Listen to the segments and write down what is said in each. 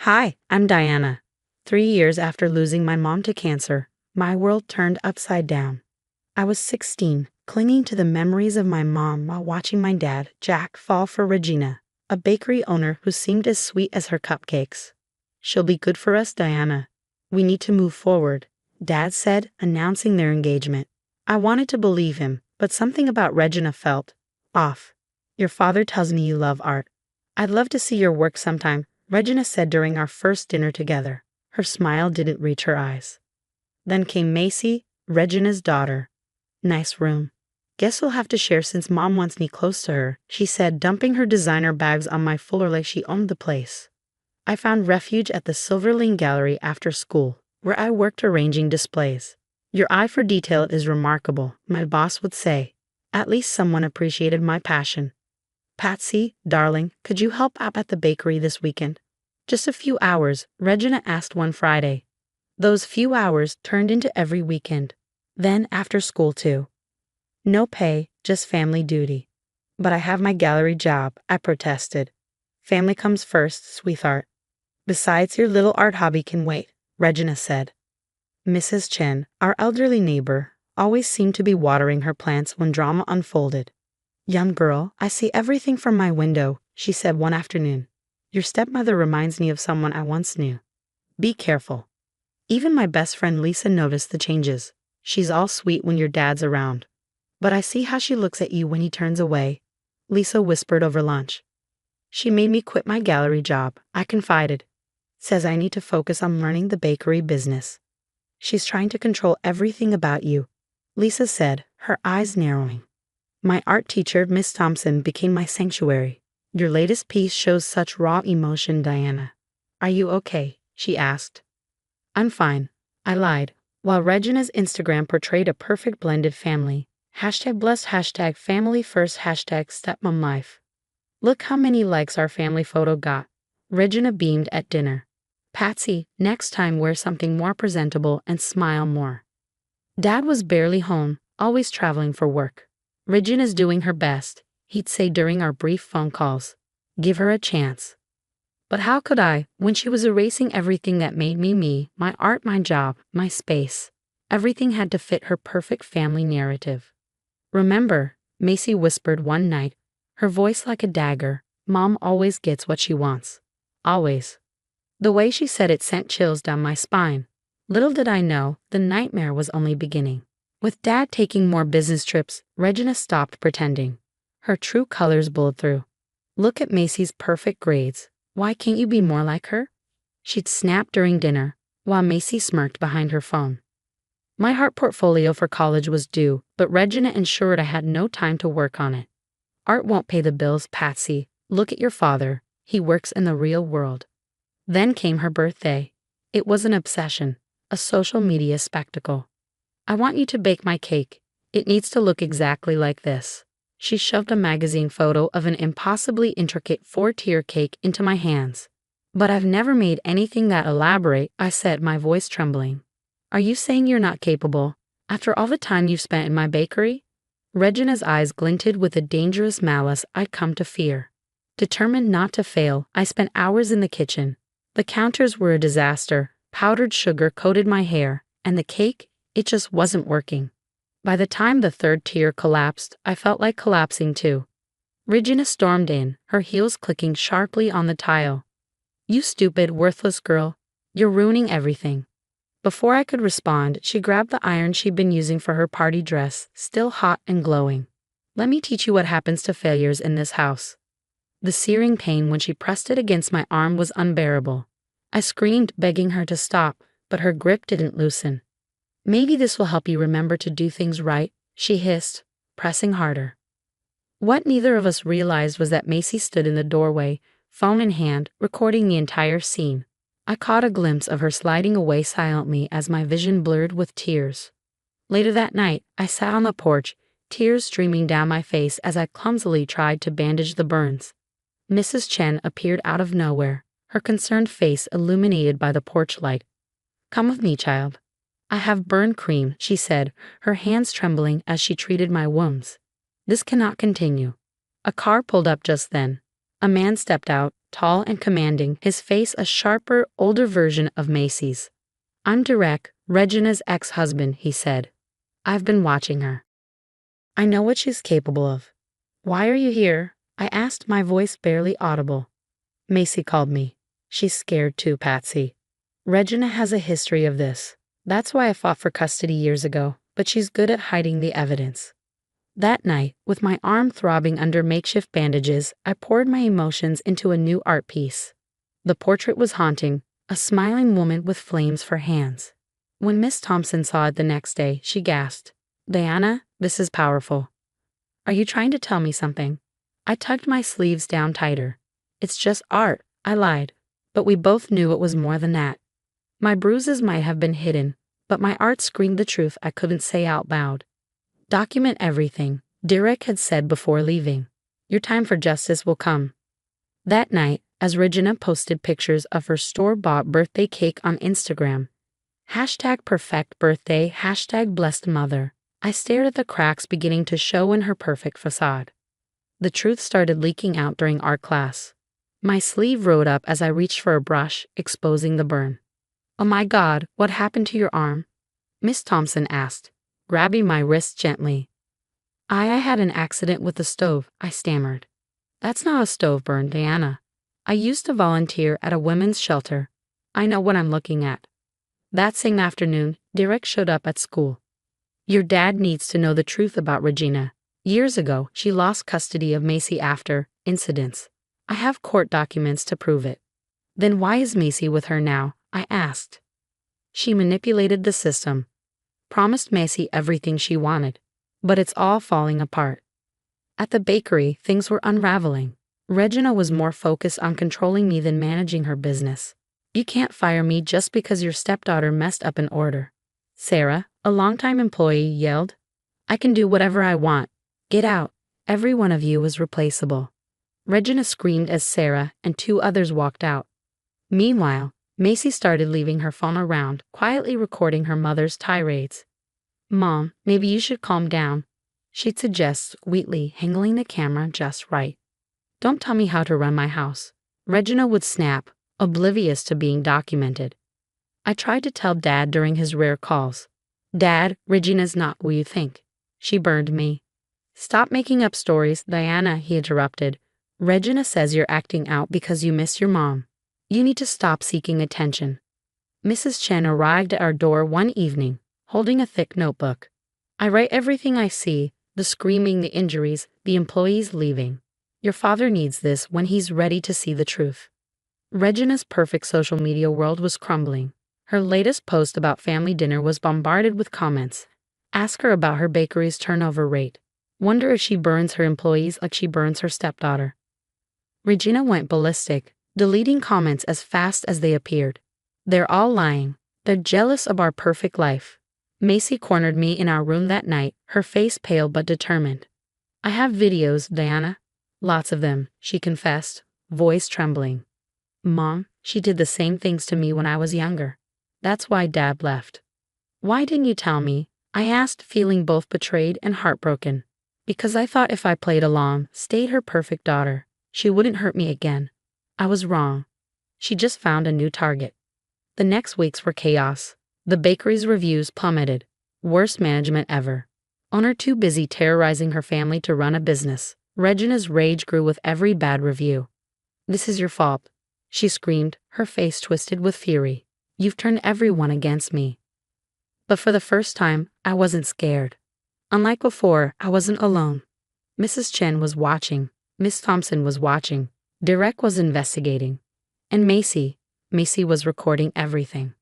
Hi, I'm Diana. 3 years after losing my mom to cancer, my world turned upside down. I was 16, clinging to the memories of my mom while watching my dad, Jack, fall for Regina, a bakery owner who seemed as sweet as her cupcakes. She'll be good for us, Diana. We need to move forward, Dad said, announcing their engagement. I wanted to believe him, but something about Regina felt off. Your father tells me you love art. I'd love to see your work sometime, Regina said during our first dinner together. Her smile didn't reach her eyes. Then came Macy, Regina's daughter. Nice room. Guess we'll have to share since Mom wants me close to her, she said, dumping her designer bags on my floor like she owned the place. I found refuge at the Silverling Gallery after school, where I worked arranging displays. Your eye for detail is remarkable, my boss would say. At least someone appreciated my passion. Patsy, darling, could you help out at the bakery this weekend? Just a few hours, Regina asked one Friday. Those few hours turned into every weekend. Then after school too. No pay, just family duty. But I have my gallery job, I protested. Family comes first, sweetheart. Besides, your little art hobby can wait, Regina said. Mrs. Chen, our elderly neighbor, always seemed to be watering her plants when drama unfolded. Young girl, I see everything from my window, she said one afternoon. Your stepmother reminds me of someone I once knew. Be careful. Even my best friend Lisa noticed the changes. She's all sweet when your dad's around. But I see how she looks at you when he turns away, Lisa whispered over lunch. She made me quit my gallery job, I confided. Says I need to focus on learning the bakery business. She's trying to control everything about you, Lisa said, her eyes narrowing. My art teacher, Miss Thompson, became my sanctuary. Your latest piece shows such raw emotion, Diana. Are you okay? She asked. I'm fine, I lied, while Regina's Instagram portrayed a perfect blended family. #blessed, #family first, #stepmom life. Look how many likes our family photo got. Regina beamed at dinner. Patsy, next time wear something more presentable and smile more. Dad was barely home, always traveling for work. Regina's doing her best, he'd say during our brief phone calls. Give her a chance. But how could I, when she was erasing everything that made me me, my art, my job, my space? Everything had to fit her perfect family narrative. Remember, Macy whispered one night, her voice like a dagger, Mom always gets what she wants. Always. The way she said it sent chills down my spine. Little did I know, the nightmare was only beginning. With Dad taking more business trips, Regina stopped pretending. Her true colors bled through. Look at Macy's perfect grades. Why can't you be more like her? She'd snap during dinner, while Macy smirked behind her phone. My art portfolio for college was due, but Regina ensured I had no time to work on it. Art won't pay the bills, Patsy. Look at your father. He works in the real world. Then came her birthday. It was an obsession, a social media spectacle. I want you to bake my cake. It needs to look exactly like this. She shoved a magazine photo of an impossibly intricate 4-tier cake into my hands. But I've never made anything that elaborate, I said, my voice trembling. Are you saying you're not capable, after all the time you've spent in my bakery? Regina's eyes glinted with a dangerous malice I'd come to fear. Determined not to fail, I spent hours in the kitchen. The counters were a disaster, powdered sugar coated my hair, and the cake, it just wasn't working. By the time the 3rd tier collapsed, I felt like collapsing too. Regina stormed in, her heels clicking sharply on the tile. You stupid, worthless girl. You're ruining everything. Before I could respond, she grabbed the iron she'd been using for her party dress, still hot and glowing. Let me teach you what happens to failures in this house. The searing pain when she pressed it against my arm was unbearable. I screamed, begging her to stop, but her grip didn't loosen. Maybe this will help you remember to do things right, she hissed, pressing harder. What neither of us realized was that Macy stood in the doorway, phone in hand, recording the entire scene. I caught a glimpse of her sliding away silently as my vision blurred with tears. Later that night, I sat on the porch, tears streaming down my face as I clumsily tried to bandage the burns. Mrs. Chen appeared out of nowhere, her concerned face illuminated by the porch light. Come with me, child. I have burn cream, she said, her hands trembling as she treated my wounds. This cannot continue. A car pulled up just then. A man stepped out, tall and commanding, his face a sharper, older version of Macy's. "I'm Derek, Regina's ex-husband," he said. "I've been watching her. I know what she's capable of." "Why are you here?" I asked, my voice barely audible. "Macy called me. She's scared too, Patsy. Regina has a history of this. That's why I fought for custody years ago, but she's good at hiding the evidence." That night, with my arm throbbing under makeshift bandages, I poured my emotions into a new art piece. The portrait was haunting, a smiling woman with flames for hands. When Miss Thompson saw it the next day, she gasped, "Diana, this is powerful. Are you trying to tell me something?" I tugged my sleeves down tighter. "It's just art," I lied, but we both knew it was more than that. My bruises might have been hidden, but my art screamed the truth I couldn't say out loud. "Document everything," Derek had said before leaving. "Your time for justice will come." That night, as Regina posted pictures of her store-bought birthday cake on Instagram, #perfect-birthday, #blessed-mother, I stared at the cracks beginning to show in her perfect facade. The truth started leaking out during art class. My sleeve rode up as I reached for a brush, exposing the burn. "Oh my God, what happened to your arm?" Miss Thompson asked, grabbing my wrist gently. I had an accident with the stove," I stammered. "That's not a stove burn, Diana. I used to volunteer at a women's shelter. I know what I'm looking at." That same afternoon, Derek showed up at school. "Your dad needs to know the truth about Regina. Years ago, she lost custody of Macy after incidents. I have court documents to prove it." "Then why is Macy with her now?" I asked. "She manipulated the system. Promised Macy everything she wanted. But it's all falling apart." At the bakery, things were unraveling. Regina was more focused on controlling me than managing her business. "You can't fire me just because your stepdaughter messed up an order," Sarah, a longtime employee, yelled. "I can do whatever I want. Get out. Every one of you is replaceable." Regina screamed as Sarah and 2 others walked out. Meanwhile, Macy started leaving her phone around, quietly recording her mother's tirades. "Mom, maybe you should calm down," she'd suggest sweetly, handling the camera just right. "Don't tell me how to run my house." Regina would snap, oblivious to being documented. I tried to tell Dad during his rare calls. "Dad, Regina's not what you think." She burned me. "Stop making up stories, Diana," he interrupted. "Regina says you're acting out because you miss your mom. You need to stop seeking attention." Mrs. Chen arrived at our door one evening, holding a thick notebook. "I write everything I see, the screaming, the injuries, the employees leaving. Your father needs this when he's ready to see the truth." Regina's perfect social media world was crumbling. Her latest post about family dinner was bombarded with comments. Ask her about her bakery's turnover rate. Wonder if she burns her employees like she burns her stepdaughter. Regina went ballistic, deleting comments as fast as they appeared. "They're all lying. They're jealous of our perfect life." Macy cornered me in our room that night, her face pale but determined. "I have videos, Diana. Lots of them," she confessed, voice trembling. "Mom, she did the same things to me when I was younger. That's why Dad left." "Why didn't you tell me?" I asked, feeling both betrayed and heartbroken. "Because I thought if I played along, stayed her perfect daughter, she wouldn't hurt me again. I was wrong. She just found a new target." The next weeks were chaos. The bakery's reviews plummeted. Worst management ever. Owner too busy terrorizing her family to run a business. Regina's rage grew with every bad review. "This is your fault," she screamed, her face twisted with fury. "You've turned everyone against me." But for the first time, I wasn't scared. Unlike before, I wasn't alone. Mrs. Chen was watching. Miss Thompson was watching. Derek was investigating. And Macy was recording everything.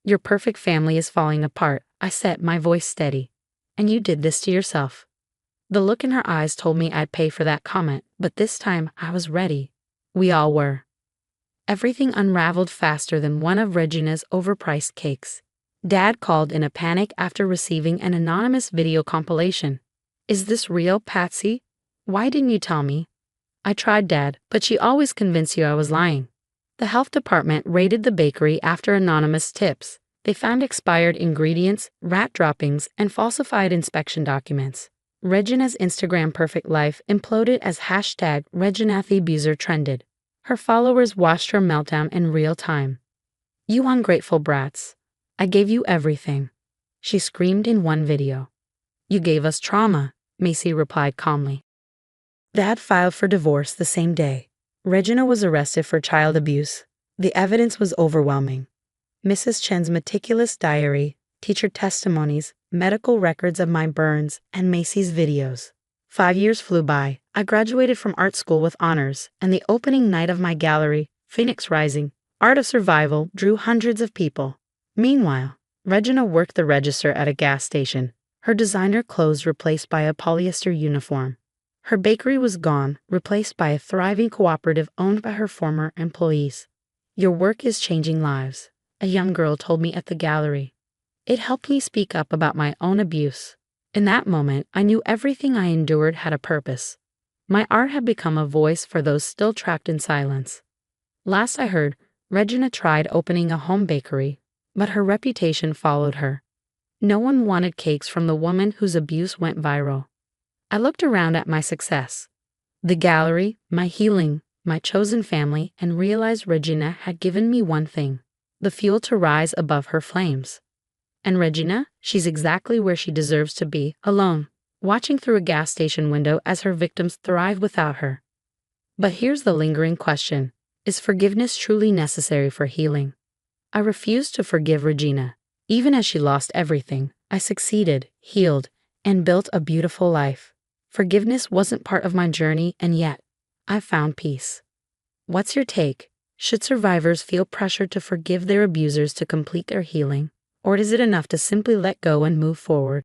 "Your perfect family is falling apart," I said, my voice steady. "And you did this to yourself." The look in her eyes told me I'd pay for that comment, but this time I was ready. We all were. Everything unraveled faster than one of Regina's overpriced cakes. Dad called in a panic after receiving an anonymous video compilation. "Is this real, Patsy? Why didn't you tell me?" "I tried, Dad, but she always convinced you I was lying." The health department raided the bakery after anonymous tips. They found expired ingredients, rat droppings, and falsified inspection documents. Regina's Instagram perfect life imploded as #ReginaTheAbuser trended. Her followers watched her meltdown in real time. "You ungrateful brats. I gave you everything," she screamed in one video. "You gave us trauma," Macy replied calmly. Dad filed for divorce the same day. Regina was arrested for child abuse. The evidence was overwhelming. Mrs. Chen's meticulous diary, teacher testimonies, medical records of my burns, and Macy's videos. 5 years flew by. I graduated from art school with honors, and the opening night of my gallery, Phoenix Rising, Art of Survival, drew hundreds of people. Meanwhile, Regina worked the register at a gas station, her designer clothes replaced by a polyester uniform. Her bakery was gone, replaced by a thriving cooperative owned by her former employees. "Your work is changing lives," a young girl told me at the gallery. It helped me speak up about my own abuse. In that moment, I knew everything I endured had a purpose. My art had become a voice for those still trapped in silence. Last I heard, Regina tried opening a home bakery, but her reputation followed her. No one wanted cakes from the woman whose abuse went viral. I looked around at my success, the gallery, my healing, my chosen family, and realized Regina had given me one thing: the fuel to rise above her flames. And Regina, she's exactly where she deserves to be, alone, watching through a gas station window as her victims thrive without her. But here's the lingering question: is forgiveness truly necessary for healing? I refused to forgive Regina. Even as she lost everything, I succeeded, healed, and built a beautiful life. Forgiveness wasn't part of my journey, and yet, I found peace. What's your take? Should survivors feel pressured to forgive their abusers to complete their healing? Or is it enough to simply let go and move forward?